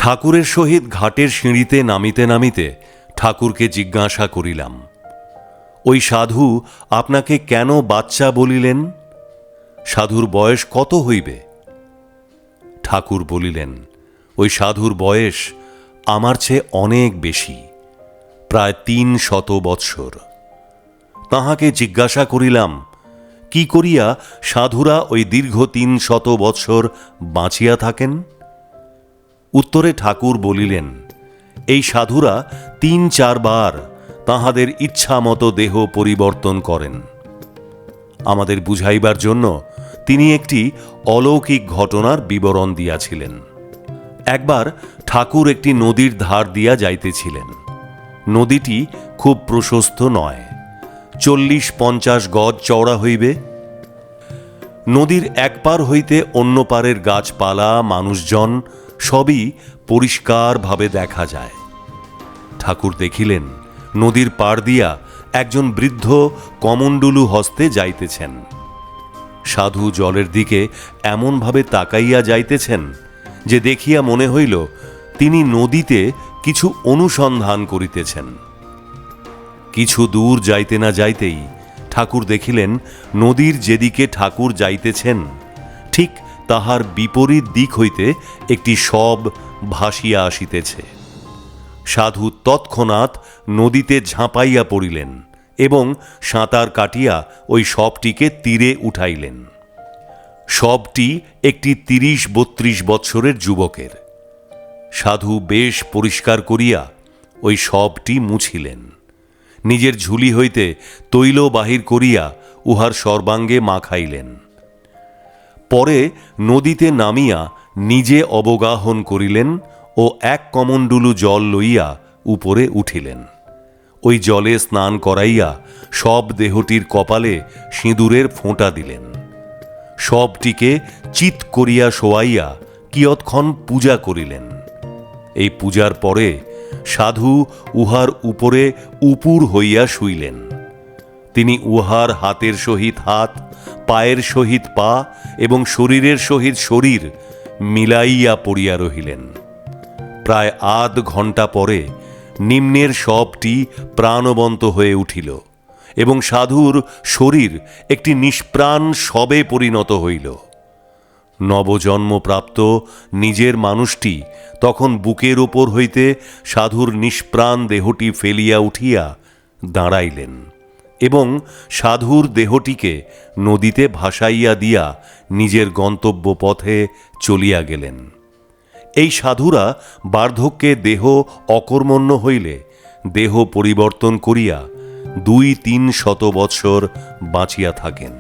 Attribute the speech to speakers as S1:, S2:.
S1: ঠাকুরের সহিত ঘাটের সিঁড়িতে নামিতে নামিতে ঠাকুরকে জিজ্ঞাসা করিলাম, ওই সাধু আপনাকে কেন বাচ্চা বলিলেন? সাধুর বয়স কত হইবে? ঠাকুর বলিলেন, ওই সাধুর বয়স আমার চেয়ে অনেক বেশি, প্রায় ৩০০ বৎসর। তাহাকে জিজ্ঞাসা করিলাম, কি করিয়া সাধুরা ওই দীর্ঘ ৩০০ বৎসর বাঁচিয়া থাকেন? উত্তরে ঠাকুর বলিলেন, এই সাধুরা ৩-৪ বার তাহাদের ইচ্ছা মতো দেহ পরিবর্তন করেন। আমাদের বুঝাইবার জন্য তিনি একটি অলৌকিক ঘটনার বিবরণ দিয়াছিলেন। একবার ঠাকুর একটি নদীর ধার দিয়া যাইতেছিলেন। নদীটি খুব প্রশস্ত নয়, ৪০-৫০ গজ চওড়া হইবে। নদীর এক পার হইতে অন্য পারের গাছপালা, মানুষজন সবই পরিষ্কারভাবে দেখা যায়। ঠাকুর দেখিলেন, নদীর পাড় দিয়া একজন বৃদ্ধ কমণ্ডলু হস্তে যাইতেছেন। সাধু জলের দিকে এমনভাবে তাকাইয়া যাইতেছেন যে দেখিয়া মনে হইল তিনি নদীতে কিছু অনুসন্ধান করিতেছেন। কিছু দূর যাইতে না যাইতেই ঠাকুর দেখিলেন, নদীর যেদিকে ঠাকুর যাইতেছেন ঠিক তাহার বিপরীত দিক হইতে একটি শব ভাসিয়া আসিতেছে। সাধু তৎক্ষণাৎ নদীতে ঝাঁপাইয়া পড়িলেন এবং সাঁতার কাটিয়া ওই শবটিকে তীরে উঠাইলেন। শবটি একটি ৩০-৩২ বৎসরের যুবকের। সাধু বেশ পরিষ্কার করিয়া ওই শবটি মুছিলেন। নিজের ঝুলি হইতে তৈল বাহির করিয়া উহার সর্বাঙ্গে মাখাইলেন। পরে নদীতে নামিয়া নিজে অবগাহন করিলেন ও ১ কমণ্ডলু জল লইয়া উপরে উঠিলেন। ওই জলে স্নান করাইয়া সব দেহটির কপালে সিঁদুরের ফোঁটা দিলেন। সবটিকে চিৎ করিয়া শোয়াইয়া কিয়ৎক্ষণ পূজা করিলেন। এই পূজার পরে সাধু উহার উপরে উপুর হইয়া শুইলেন। তিনি উহার হাতের সহিত হাত, পায়ের সহিত পা এবং শরীরের সহিত শরীর মিলাইয়া পড়িয়া রহিলেন। প্রায় আধ ঘণ্টা পরে নিম্নের শবটি প্রাণবন্ত হয়ে উঠিল এবং সাধুর শরীর একটি নিষ্প্রাণ শবে পরিণত হইল। নবজন্মপ্রাপ্ত নিজের মানুষটি তখন বুকের ওপর হইতে সাধুর নিষ্প্রাণ দেহটি ফেলিয়া উঠিয়া দাঁড়াইলেন এবং সাধুর দেহটিকে নদীতে ভাসাইয়া দিয়া নিজের গন্তব্য পথে চলিয়া গেলেন। এই সাধুরা বার্ধক্যে দেহ অকর্মণ্য হইলে দেহ পরিবর্তন করিয়া ২-৩ শত বৎসর বাঁচিয়া থাকেন।